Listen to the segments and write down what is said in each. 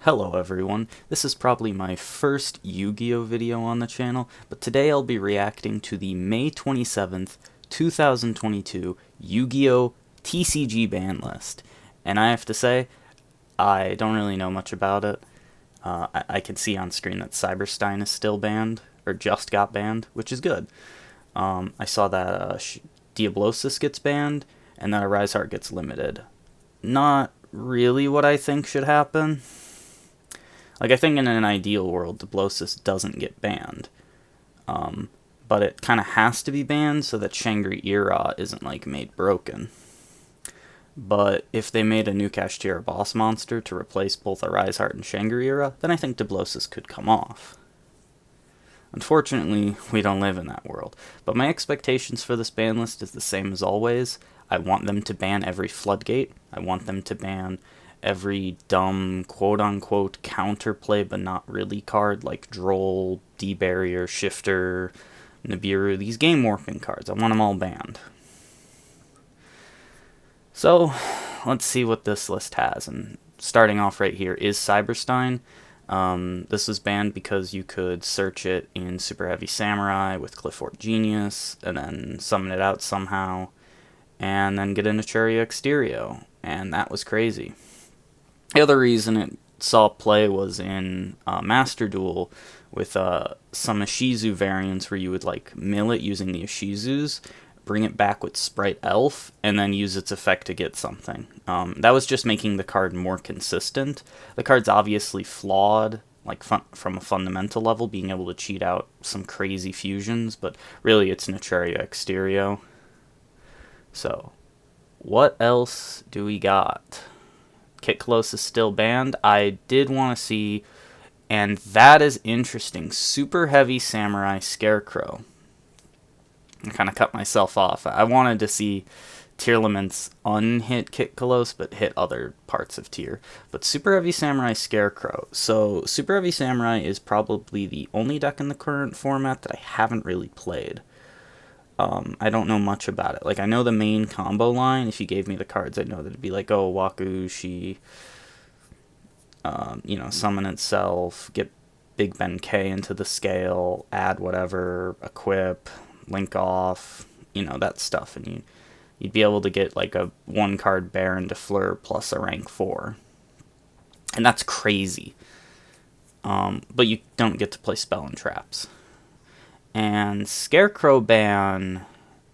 Hello everyone, this is probably my first Yu-Gi-Oh video on the channel, but today I'll be reacting to the May 27th, 2022 Yu-Gi-Oh TCG ban list. And I have to say, I don't really know much about it. I can see on screen that Cyberstein is still banned, or just got banned, which is good. I saw that Diablosis gets banned, and that Arise Heart gets limited. Not really what I think should happen. Like, I think in an ideal world, Diablosis doesn't get banned. But it kind of has to be banned so that Shangri-Ira isn't, like, made broken. But if they made a new Kashtira boss monster to replace both Arise Heart and Shangri-Ira, then I think Diablosis could come off. Unfortunately, we don't live in that world. But my expectations for this ban list is the same as always. I want them to ban every Floodgate. I want them to ban every dumb quote-unquote counterplay but not really card like Droll, D-Barrier, Shifter, Nibiru, these game warping cards. I want them all banned. So, let's see what this list has. And starting off right here is Cyberstein. This was banned because you could search it in Super Heavy Samurai with Clifford Genius, and then summon it out somehow, and then get into Cheria Exterio, and that was crazy. The other reason it saw play was in Master Duel with some Ishizu variants where you would like mill it using the Ishizus, bring it back with Sprite Elf, and then use its effect to get something. That was just making the card more consistent. The card's obviously flawed, like from a fundamental level, being able to cheat out some crazy fusions, but really it's Necheria Exterio. So, what else do we got? Kitkalos is still banned. I did want to see, and that is interesting, Super Heavy Samurai Scarecrow. I kind of cut myself off. I wanted to see Tearlaments unhit Kitkalos, but hit other parts of Tier. But Super Heavy Samurai Scarecrow. So, Super Heavy Samurai is probably the only deck in the current format that I haven't really played. I don't know much about it. Like, I know the main combo line. If you gave me the cards, I'd know that it'd be like, oh, Wakushi, summon itself, get Big Ben K into the scale, add whatever, equip, link off, that stuff. And you'd be able to get, like, a one-card Baron to Fleur plus a rank 4. And that's crazy. But you don't get to play Spell and Traps. And Scarecrow ban,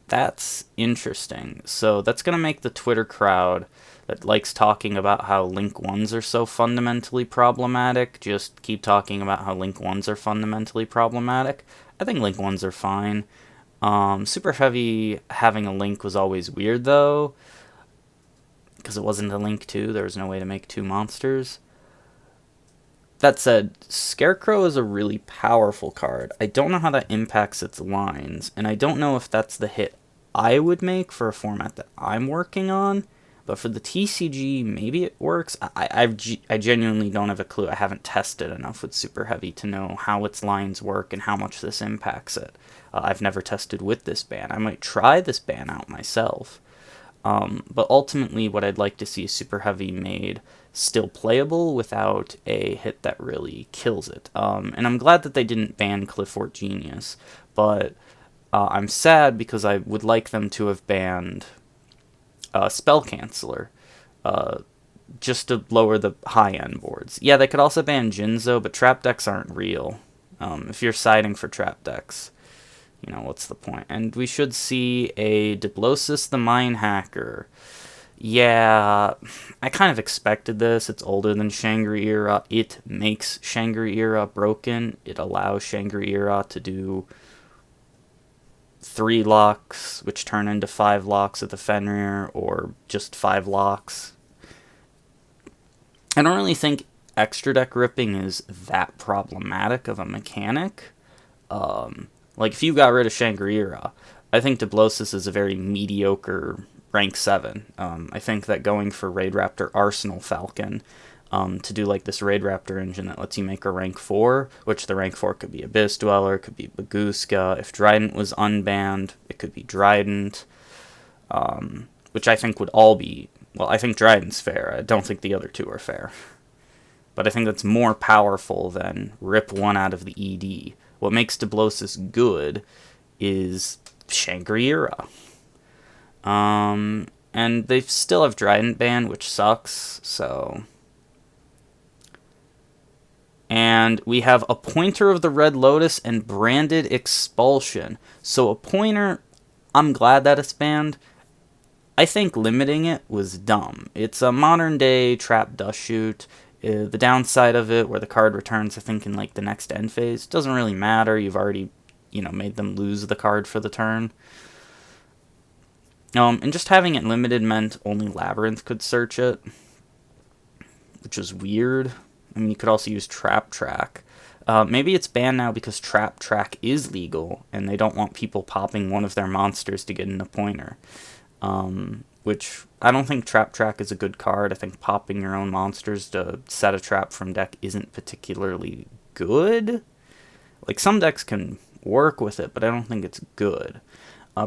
that's interesting. So that's going to make the Twitter crowd that likes talking about how Link 1s are so fundamentally problematic just keep talking about how Link 1s are fundamentally problematic. I think Link 1s are fine. Super Heavy having a Link was always weird, though, because it wasn't a Link 2. There was no way to make 2 monsters. That said, Scarecrow is a really powerful card. I don't know how that impacts its lines, and I don't know if that's the hit I would make for a format that I'm working on, but for the TCG, maybe it works. I genuinely don't have a clue. I haven't tested enough with Super Heavy to know how its lines work and how much this impacts it. I've never tested with this ban. I might try this ban out myself. But ultimately, what I'd like to see is Super Heavy made still playable without a hit that really kills it. And I'm glad that they didn't ban Clifford Genius, but I'm sad because I would like them to have banned Spell Canceller, just to lower the high-end boards. Yeah, they could also ban Jinzo, but trap decks aren't real. If you're siding for trap decks, what's the point? And we should see a Diablosis the Mine Hacker. Yeah, I kind of expected this. It's older than Shangri-Ira. It makes Shangri-Ira broken. It allows Shangri-Ira to do 3 locks, which turn into 5 locks of the Fenrir, or just 5 locks. I don't really think extra deck ripping is that problematic of a mechanic. Like, if you got rid of Shangri-Ira, I think Diablosis is a very mediocre rank 7. I think that going for Raid Raptor Arsenal Falcon to do like this Raid Raptor engine that lets you make a rank 4, which the rank 4 could be Abyss Dweller, it could be Baguska. If Drident was unbanned, it could be Drident, which I think would all be, well, I think Drident's fair. I don't think the other two are fair. but I think that's more powerful than rip one out of the ED. What makes Dublosis good is Shangri-Ira. And they still have Trident Band, which sucks, so... And we have a Pointer of the Red Lotus and Branded Expulsion. So a Pointer, I'm glad that it's banned. I think limiting it was dumb. It's a modern day trap dust shoot. The downside of it, where the card returns, I think, in like the next end phase, doesn't really matter. You've already, made them lose the card for the turn. And just having it limited meant only Labyrinth could search it, which was weird. I mean, you could also use Trap Track. Maybe it's banned now because Trap Track is legal, and they don't want people popping one of their monsters to get in a Pointer. Which, I don't think Trap Track is a good card. I think popping your own monsters to set a trap from deck isn't particularly good. Like, some decks can work with it, but I don't think it's good.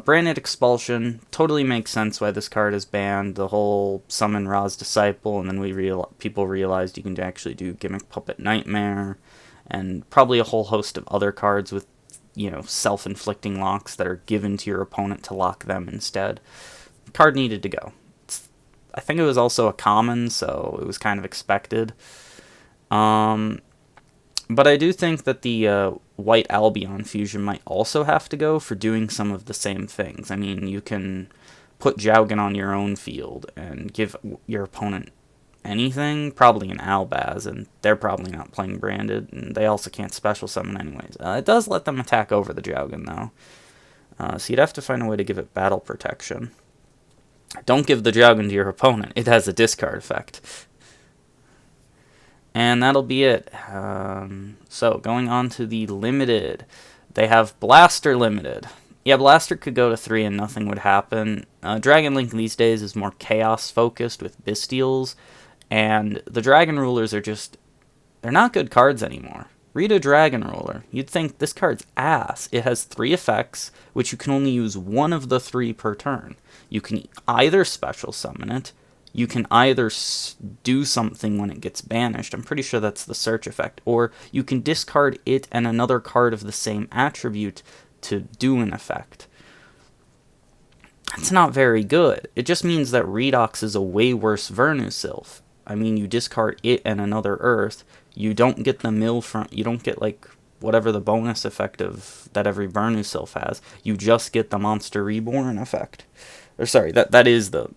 Branded Expulsion totally makes sense why this card is banned. The whole summon Ra's Disciple, and then people realized you can actually do Gimmick Puppet Nightmare, and probably a whole host of other cards with, self-inflicting locks that are given to your opponent to lock them instead. The card needed to go. I think it was also a common, so it was kind of expected. But I do think that the White Albion fusion might also have to go for doing some of the same things. I mean, you can put Jowgen on your own field and give your opponent anything, probably an Albaz, and they're probably not playing Branded, and they also can't special summon anyways. It does let them attack over the Jowgen, though. So you'd have to find a way to give it battle protection. Don't give the Jowgen to your opponent. It has a discard effect. And that'll be it. So, going on to the limited. They have Blaster limited. Yeah, Blaster could go to 3 and nothing would happen. Dragon Link these days is more chaos-focused with Bystials. And the Dragon Rulers are just... they're not good cards anymore. Read a Dragon Ruler. You'd think this card's ass. It has 3 effects, which you can only use one of the 3 per turn. You can either special summon it, you can either do something when it gets banished, I'm pretty sure that's the search effect, or you can discard it and another card of the same attribute to do an effect. That's not very good. It just means that Redox is a way worse Vernusylph. I mean, you discard it and another Earth, you don't get the mill from, you don't get like whatever the bonus effect of that every Vernusylph has, you just get the Monster Reborn effect. Or sorry, that is the...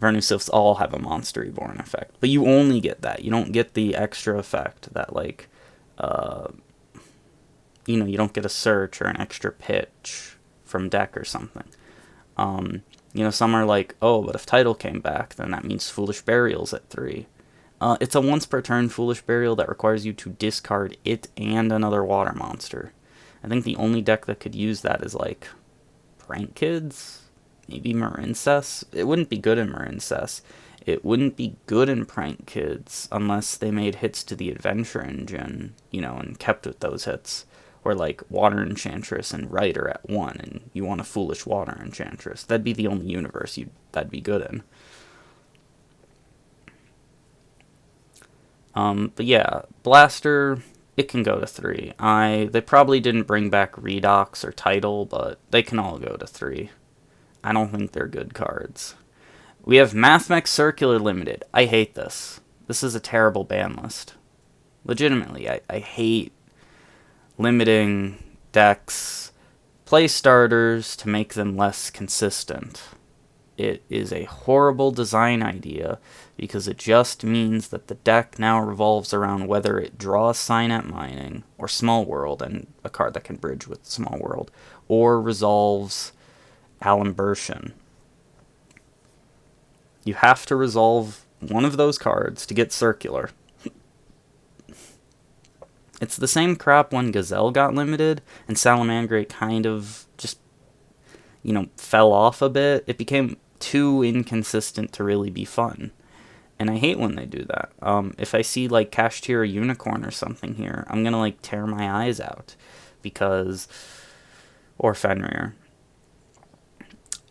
Vernusylphs all have a Monster Reborn effect, but you only get that. You don't get the extra effect that, like, you don't get a search or an extra pitch from deck or something. Some are like, oh, but if Tidal came back, then that means Foolish Burial's at 3. It's a once per turn Foolish Burial that requires you to discard it and another water monster. I think the only deck that could use that is, like, Prank Kids? Maybe Marincess? It wouldn't be good in Marincess. It wouldn't be good in Prank Kids unless they made hits to the Adventure Engine, and kept with those hits. Or like Water Enchantress and Rider at 1, and you want a Foolish Water Enchantress. That'd be the only universe that'd be good in. But yeah, Blaster, it can go to 3. They probably didn't bring back Redox or Tidal, but they can all go to 3. I don't think they're good cards. We have Mathmech Circular Limited. I hate this. This is a terrible ban list. Legitimately, I hate limiting decks, play starters to make them less consistent. It is a horrible design idea because it just means that the deck now revolves around whether it draws Signet Mining or Small World, and a card that can bridge with Small World, or resolves Alimbertion. You have to resolve one of those cards to get Circular. It's the same crap when Gazelle got limited, and Salamangreat kind of just, fell off a bit. It became too inconsistent to really be fun. And I hate when they do that. If I see, like, Kashtira Unicorn or something here, I'm gonna, like, tear my eyes out. Because... or Fenrir.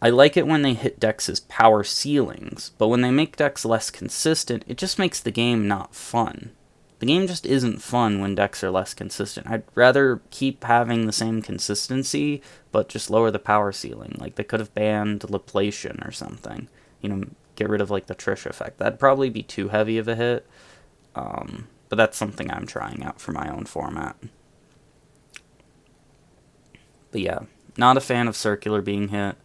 I like it when they hit decks' power ceilings, but when they make decks less consistent, it just makes the game not fun. The game just isn't fun when decks are less consistent. I'd rather keep having the same consistency, but just lower the power ceiling. Like, they could have banned Laplation or something. You know, get rid of, like, the Trish effect. That'd probably be too heavy of a hit. But that's something I'm trying out for my own format. But yeah, not a fan of Circular being hit.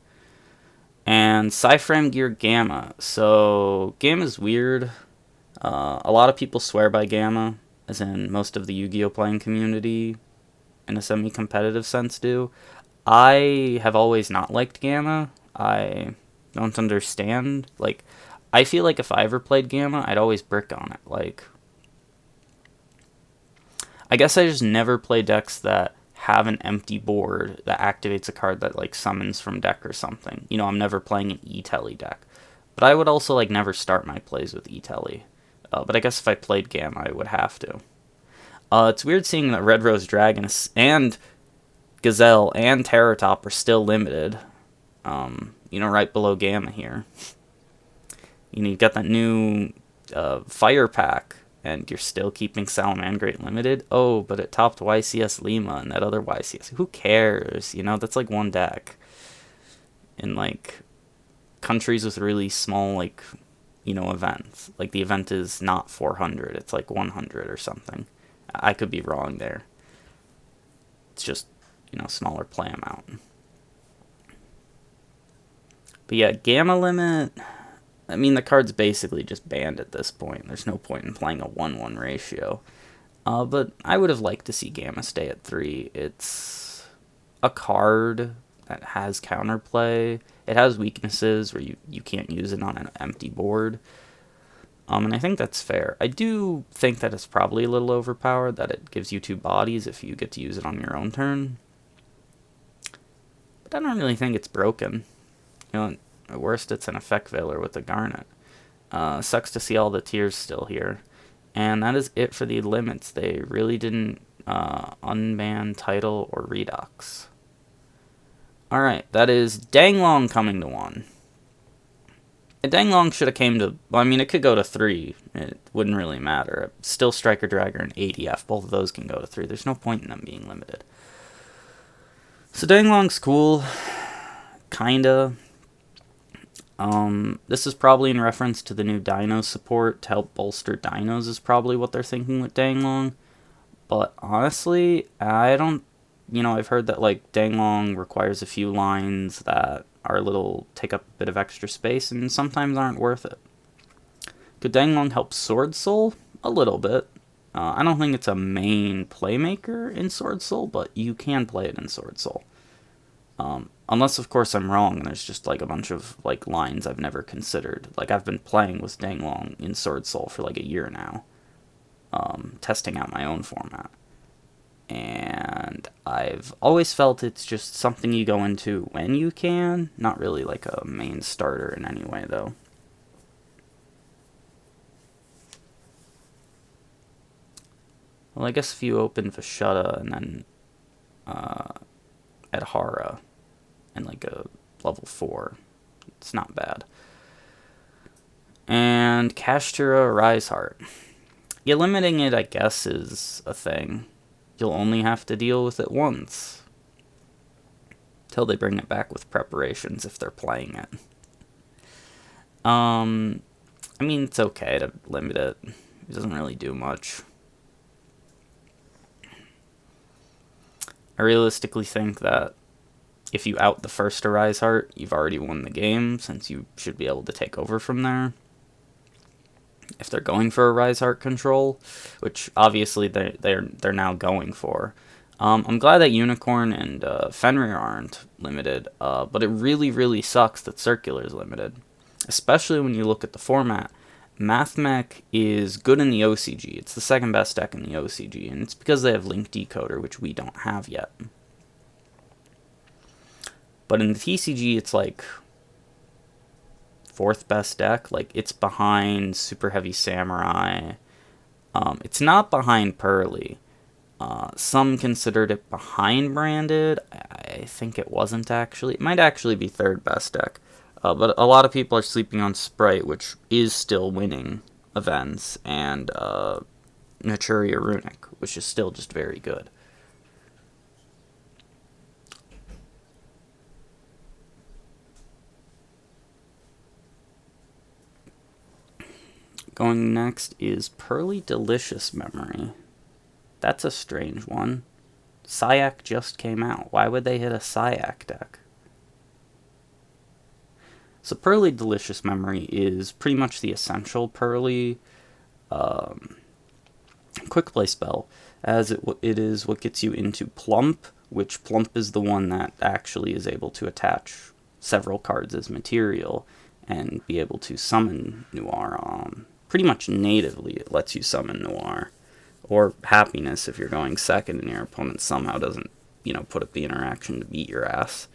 And Cyframe Gear Gamma. So, Gamma's weird. A lot of people swear by Gamma, as in most of the Yu-Gi-Oh! Playing community, in a semi-competitive sense, do. I have always not liked Gamma. I don't understand. Like, I feel like if I ever played Gamma, I'd always brick on it. Like, I guess I just never play decks that have an empty board that activates a card that, like, summons from deck or something. You know, I'm never playing an E-Telly deck. But I would also, like, never start my plays with E-Telly. But I guess if I played Gamma, I would have to. It's weird seeing that Red Rose Dragon and Gazelle and Terratop are still limited. You know, right below Gamma here. You know, you got that new Fire Pack, and you're still keeping Salamandrate limited. Oh, but it topped YCS Lima and that other YCS. Who cares? You know, that's like one deck. In, like, countries with really small, like, you know, events. Like, the event is not 400, it's like 100 or something. I could be wrong there. It's just, you know, smaller play amount. But yeah, Gamma limit, I mean, the card's basically just banned at this point. There's no point in playing a 1-1 ratio. But I would have liked to see Gamma stay at 3. It's a card that has counterplay. It has weaknesses where you can't use it on an empty board. And I think that's fair. I do think that it's probably a little overpowered, that it gives you 2 bodies if you get to use it on your own turn. But I don't really think it's broken. You know, at worst it's an effect veiler with a Garnet. Sucks to see all the tiers still here. And that is it for the limits. They really didn't unban Title or Redux. Alright, that is Danglong coming to 1. And Danglong should have came to, well, I mean, it could go to 3. It wouldn't really matter. Still Striker Dragger and ADF. Both of those can go to 3. There's no point in them being limited. So Danglong's cool. Kinda. This is probably in reference to the new Dino support to help bolster Dinos is probably what they're thinking with Danglong. But honestly, I don't, you know, I've heard that, like, Danglong requires a few lines that are take up a bit of extra space and sometimes aren't worth it. Could Danglong help Sword Soul? A little bit. I don't think it's a main playmaker in Sword Soul, but you can play it in Sword Soul. Unless, of course, I'm wrong and there's just, like, a bunch of, like, lines I've never considered. Like, I've been playing with Danglong in Sword Soul for, like, a year now. Testing out my own format. And I've always felt it's just something you go into when you can. Not really like a main starter in any way, though. Well, I guess if you open Vashutta and then Adhara and like a level 4, it's not bad. And Kashtira Rise Heart. Yeah, limiting it, I guess, is a thing. You'll only have to deal with it once. Till they bring it back with preparations if they're playing it. I mean, it's okay to limit it. It doesn't really do much. I realistically think that if you out the first Arise Heart, you've already won the game, since you should be able to take over from there. If they're going for a Rise Heart control, which obviously they're now going for. I'm glad that Unicorn and Fenrir aren't limited, but it really, really sucks that Circular is limited. Especially when you look at the format. Mathmech is good in the OCG. It's the second best deck in the OCG, and it's because they have Link Decoder, which we don't have yet. But in the TCG, it's like 4th best deck. Like, it's behind Super Heavy Samurai. It's not behind Pearly. Some considered it behind Branded. I think it wasn't actually. It might actually be third best deck. But a lot of people are sleeping on Sprite, which is still winning events, and Naturia Runic, which is still just very good. Going next is Pearly Delicious Memory. That's a strange one. Syac just came out. Why would they hit a Syac deck? So Pearly Delicious Memory is pretty much the essential Pearly quick play spell, as it is what gets you into Plump, which Plump is the one that actually is able to attach several cards as material and be able to summon Noir. Pretty much natively, it lets you summon Noir. Or Happiness if you're going second and your opponent somehow doesn't, put up the interaction to beat your ass.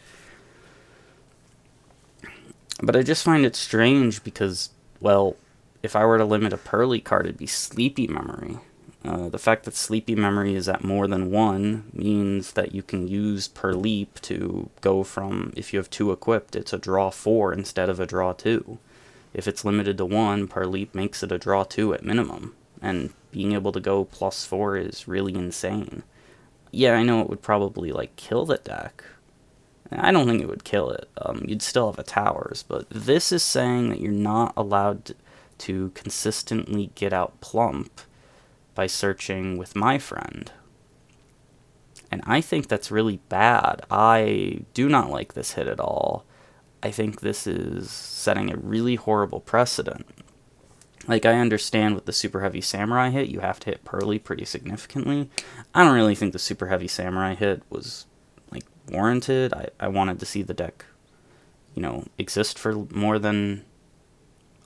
But I just find it strange because, well, if I were to limit a Pearly card, it'd be Sleepy Memory. The fact that Sleepy Memory is at more than 1 means that you can use Perleap to go from, if you have 2 equipped, it's a draw 4 instead of a draw 2. If it's limited to 1, Perleap makes it a draw 2 at minimum, and being able to go +4 is really insane. Yeah, I know it would probably, kill the deck. I don't think it would kill it. You'd still have a Towers, but this is saying that you're not allowed to consistently get out Plump by searching with My Friend. And I think that's really bad. I do not like this hit at all. I think this is setting a really horrible precedent. I understand with the Super Heavy Samurai hit, you have to hit Pearly pretty significantly. I don't really think the Super Heavy Samurai hit was, warranted. I wanted to see the deck, exist for more than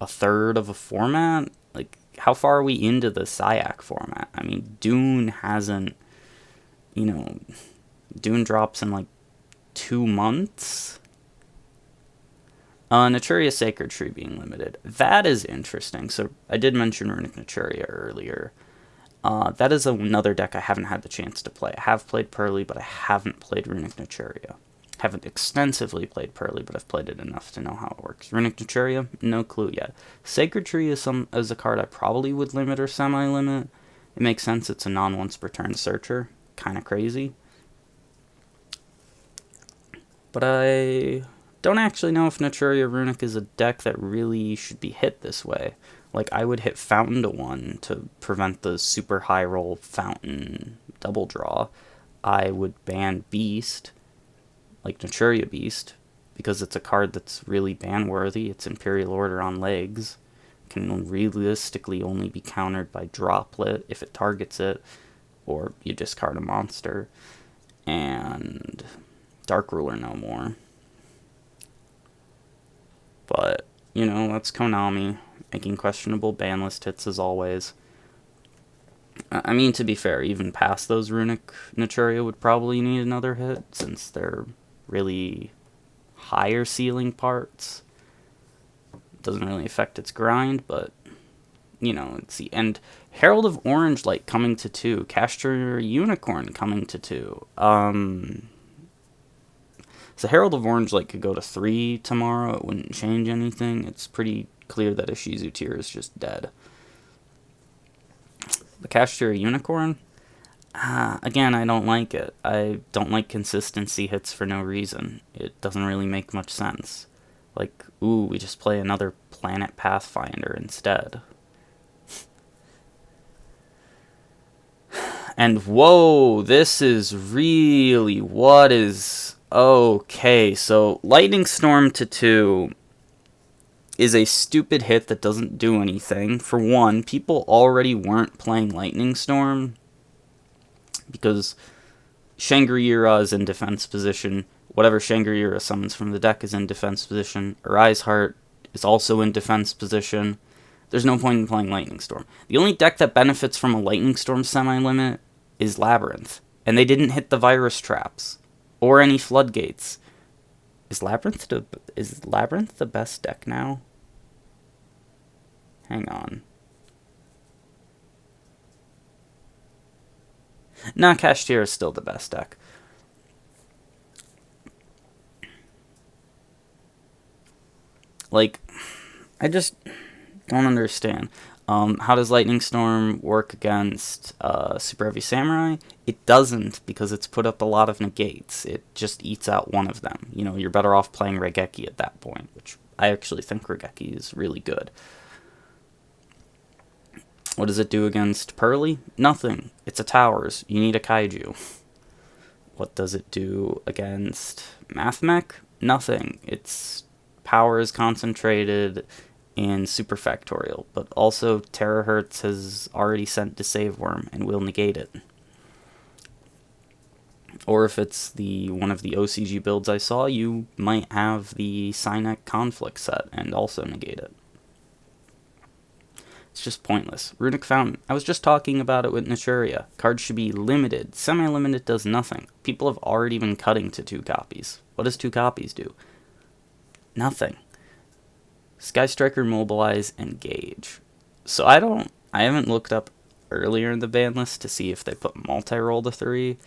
a third of a format. How far are we into the Syac format? I mean, Dune hasn't, Dune drops in 2 months. Naturia Sacred Tree being limited. That is interesting. So I did mention Runic Naturia earlier. That is another deck I haven't had the chance to play. I have played Pearly, but I haven't played Runic Naturia. Haven't extensively played Pearly, but I've played it enough to know how it works. Runic Naturia, no clue yet. Sacred Tree is a card I probably would limit or semi-limit. It makes sense. It's a non-once-per-turn searcher. Kind of crazy. But I don't actually know if Naturia Runic is a deck that really should be hit this way. I would hit Fountain to 1 to prevent the super high roll Fountain double draw. I would ban Beast, Naturia Beast, because it's a card that's really ban-worthy. It's Imperial Order on legs. Can realistically only be countered by Droplet if it targets it, or you discard a monster. And Dark Ruler no more. But, that's Konami, making questionable banlist hits as always. I mean, to be fair, even past those Runic Naturia would probably need another hit, since they're really higher ceiling parts. It doesn't really affect its grind, but, it's the end. Herald of Orange Light coming to 2. Castor Unicorn coming to 2. So Herald of Orange Light could go to 3 tomorrow. It wouldn't change anything. It's pretty clear that Ishizu tier is just dead. The Castor Unicorn? Again, I don't like it. I don't like consistency hits for no reason. It doesn't really make much sense. Ooh, we just play another Planet Pathfinder instead. And whoa, this is really what is... Okay, so Lightning Storm to 2 is a stupid hit that doesn't do anything. For one, people already weren't playing Lightning Storm because Shangri-La is in defense position. Whatever Shangri-La summons from the deck is in defense position. Arise Heart is also in defense position. There's no point in playing Lightning Storm. The only deck that benefits from a Lightning Storm semi-limit is Labyrinth, and they didn't hit the virus traps or any floodgates. Is Labyrinth the best deck now? Hang on. Nah, Kashtira is still the best deck. Like, I just don't understand. How does Lightning Storm work against Super Heavy Samurai? It doesn't, because it's put up a lot of negates. It just eats out one of them. You know, you're better off playing Regeki at that point, which I actually think Regeki is really good. What does it do against Pearly? Nothing. It's a towers. You need a kaiju. What does it do against Mathmech? Nothing. Its power is concentrated in Super Factorial, but also Terahertz has already sent to Save Worm and will negate it. Or if it's one of the OCG builds I saw, you might have the Psynek Conflict set and also negate it. It's just pointless. Runic Fountain. I was just talking about it with Naturia. Cards should be limited. Semi-limited does nothing. People have already been cutting to 2 copies. What does 2 copies do? Nothing. Sky Striker, Mobilize, Engage. So I haven't looked up earlier in the ban list to see if they put multi-roll to 3,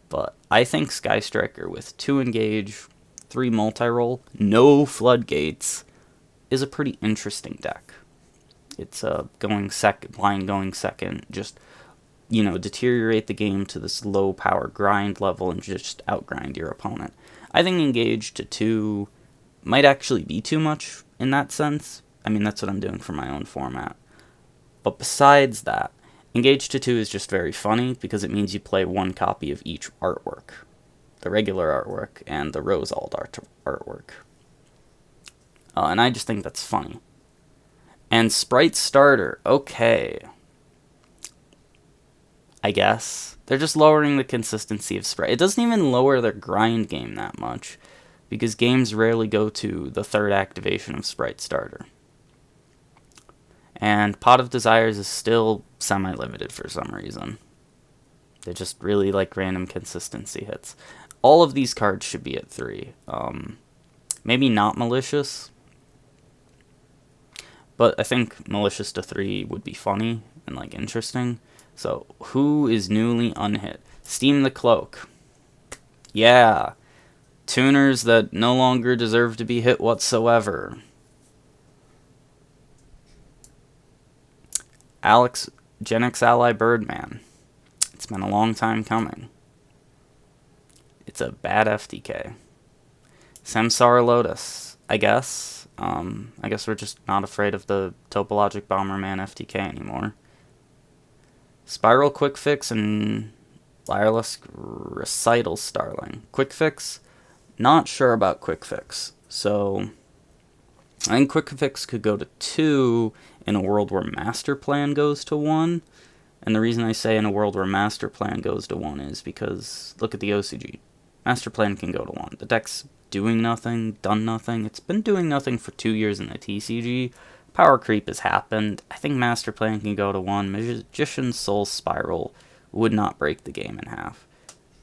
but I think Sky Striker with 2 Engage, 3 multi-roll, no floodgates, is a pretty interesting deck. It's going second, just, you know, deteriorate the game to this low power grind level and just outgrind your opponent. I think Engage to 2 might actually be too much in that sense. I mean, that's what I'm doing for my own format. But besides that, Engage to 2 is just very funny because it means you play 1 copy of each artwork. The regular artwork and the Rosald artwork. And I just think that's funny. And Sprite Starter, okay. I guess. They're just lowering the consistency of Sprite. It doesn't even lower their grind game that much, because games rarely go to the 3rd activation of Sprite Starter. And Pot of Desires is still semi-limited for some reason. They just really like random consistency hits. All of these cards should be at 3. Maybe not Malicious, but I think Malicious to 3 would be funny and like interesting. So, who is newly unhit? Steam the Cloak. Yeah. Tuners that no longer deserve to be hit whatsoever. Gen X Ally Birdman. It's been a long time coming. It's a bad FTK. Samsara Lotus, I guess. I guess we're just not afraid of the Topologic Bomberman FTK anymore. Spiral Quick Fix and Wireless Recital Starling. Quick Fix? Not sure about Quick Fix. So, I think Quick Fix could go to 2 in a world where Master Plan goes to 1. And the reason I say in a world where Master Plan goes to 1 is because, look at the OCG. Master Plan can go to 1. The deck's doing nothing, done nothing. It's been doing nothing for 2 years in the TCG. Power creep has happened. I think Master Plan can go to 1. Magician's Soul Spiral would not break the game in half.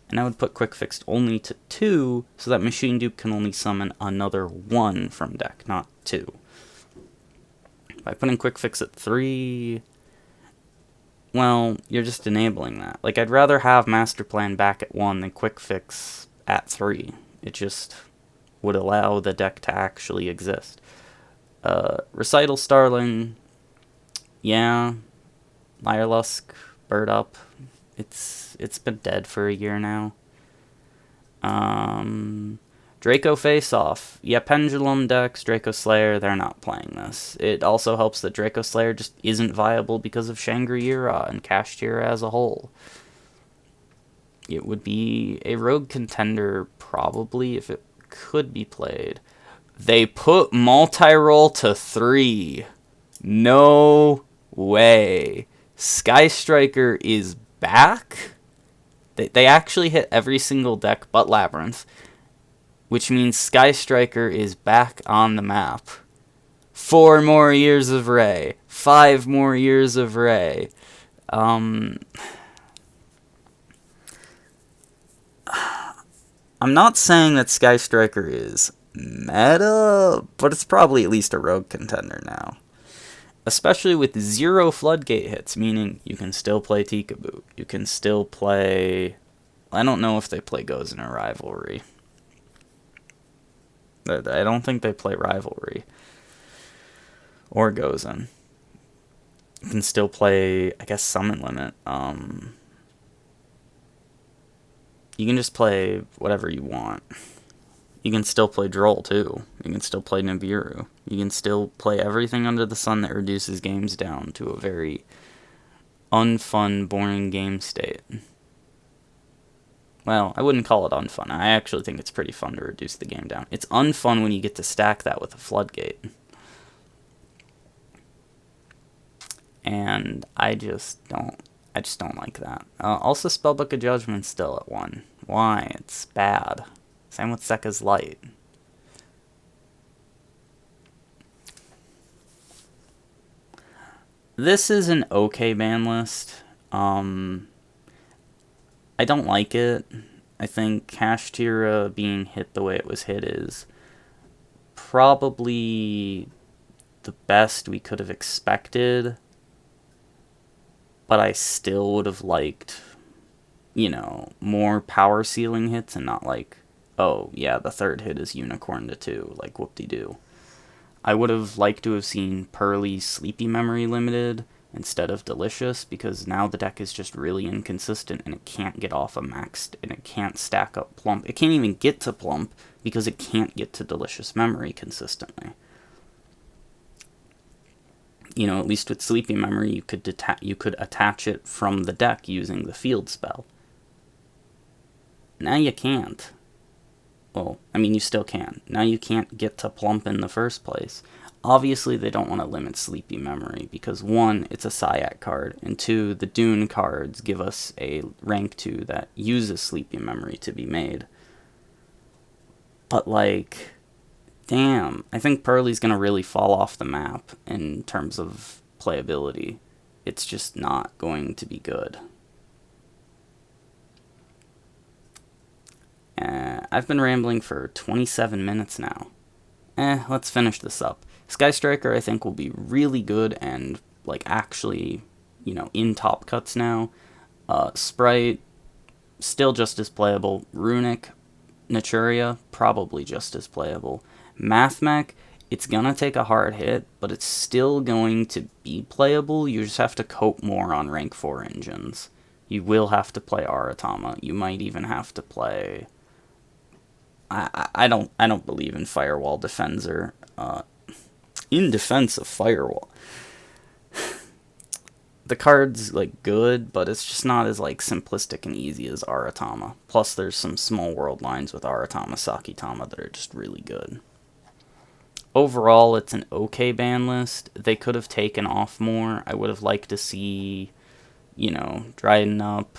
And I would put Quick Fix only to 2, so that Machine Dupe can only summon another 1 from deck, not 2. By putting Quick Fix at 3, well, you're just enabling that. Like, I'd rather have Master Plan back at 1 than Quick Fix at 3. It just would allow the deck to actually exist. Recital Starling, yeah. Lyrelusk, Bird Up. It's been dead for a year now. Draco Face Off. Yeah, Pendulum decks, Draco Slayer, they're not playing this. It also helps that Draco Slayer just isn't viable because of Shangri-Ira and Kashtira as a whole. It would be a rogue contender, probably, if it could be played. They put multi-roll to 3. No way. Sky Striker is back? They actually hit every single deck but Labyrinth, which means Sky Striker is back on the map. 4 more years of Ray. 5 more years of Ray. I'm not saying that Sky Striker is meta, but it's probably at least a rogue contender now. Especially with 0 floodgate hits, meaning you can still play Tikaboo. You can still play... I don't know if they play Goes in a Rivalry. I don't think they play Rivalry. or Gozen. You can still play, I guess, Summon Limit. You can just play whatever you want. You can still play Droll, too. You can still play Nibiru. You can still play everything under the sun that reduces games down to a very unfun, boring game state. Well, I wouldn't call it unfun. I actually think it's pretty fun to reduce the game down. It's unfun when you get to stack that with a floodgate. And I just don't like that. Also, Spellbook of Judgment's still at 1. Why? It's bad. Same with Sekka's Light. This is an okay ban list. I don't like it. I think Kashtira being hit the way it was hit is probably the best we could have expected. But I still would have liked, more power ceiling hits and not like, oh, yeah, the third hit is Unicorn to 2, like whoop-de-doo. I would have liked to have seen Pearly Sleepy Memory limited instead of Delicious, because now the deck is just really inconsistent and it can't get off a maxed, and it can't stack up Plump. It can't even get to Plump because it can't get to Delicious Memory consistently. At least with Sleepy Memory, you could attach it from the deck using the field spell. Now you can't. Well, you still can. Now you can't get to Plump in the first place. Obviously, they don't want to limit Sleepy Memory because 1, it's a Syac card, and 2, the Dune cards give us a rank 2 that uses Sleepy Memory to be made. But, damn, I think Pearly's going to really fall off the map in terms of playability. It's just not going to be good. I've been rambling for 27 minutes now. Let's finish this up. Sky Striker, I think, will be really good and, actually, in top cuts now. Sprite, still just as playable. Runic, Naturia, probably just as playable. Mathmech, it's gonna take a hard hit, but it's still going to be playable. You just have to cope more on rank 4 engines. You will have to play Aratama. You might even have to play... I don't believe in Firewall Defender. In defense of Firewall, the card's good, but it's just not as simplistic and easy as Aratama. Plus, there's some small world lines with Aratama Sakitama that are just really good. Overall, it's an okay ban list. They could have taken off more. I would have liked to see, Dryden up,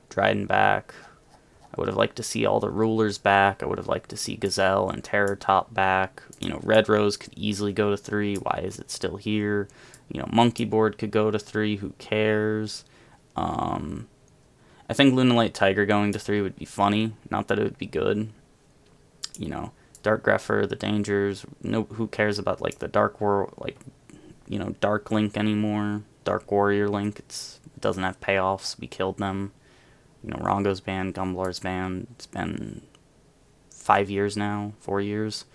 Dryden back. I would have liked to see all the rulers back. I would have liked to see Gazelle and Terror Top back. Red Rose could easily go to 3. Why is it still here? Monkey Board could go to 3. Who cares? I think Lunalight Tiger going to 3 would be funny. Not that it would be good. Dark Grepher, the dangers. No, who cares about the Dark World, Dark Link anymore? Dark Warrior Link. It doesn't have payoffs. We killed them. Rongo's banned, Gumblar's banned. It's been 5 years now, 4 years.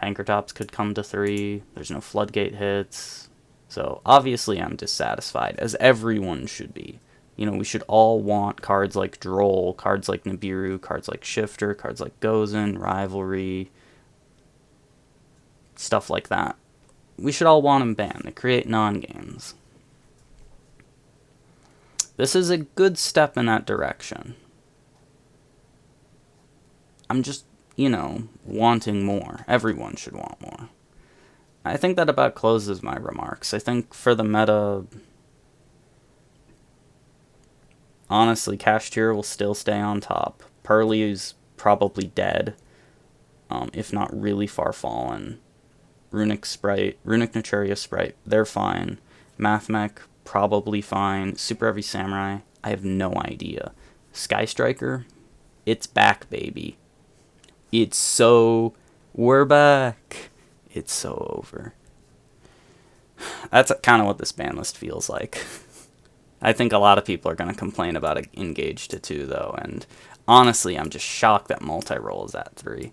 Pankratops could come to 3. There's no Floodgate hits. So, obviously, I'm dissatisfied, as everyone should be. We should all want cards like Droll, cards like Nibiru, cards like Shifter, cards like Gozen, Rivalry, stuff like that. We should all want them banned. They create non-games. This is a good step in that direction. I'm just, wanting more. Everyone should want more. I think that about closes my remarks. I think for the meta, honestly, Kashtira will still stay on top. Pearly is probably dead, if not really far fallen. Runic Naturia Sprite, they're fine. Mathmech, probably fine. Super Heavy Samurai, I have no idea. Sky Striker, it's back, baby. We're back. It's so over. That's kind of what this ban list feels like. I think a lot of people are going to complain about Engage to 2, though, and honestly, I'm just shocked that multi-roll is at 3.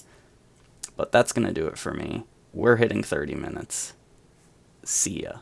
But that's going to do it for me. We're hitting 30 minutes. See ya.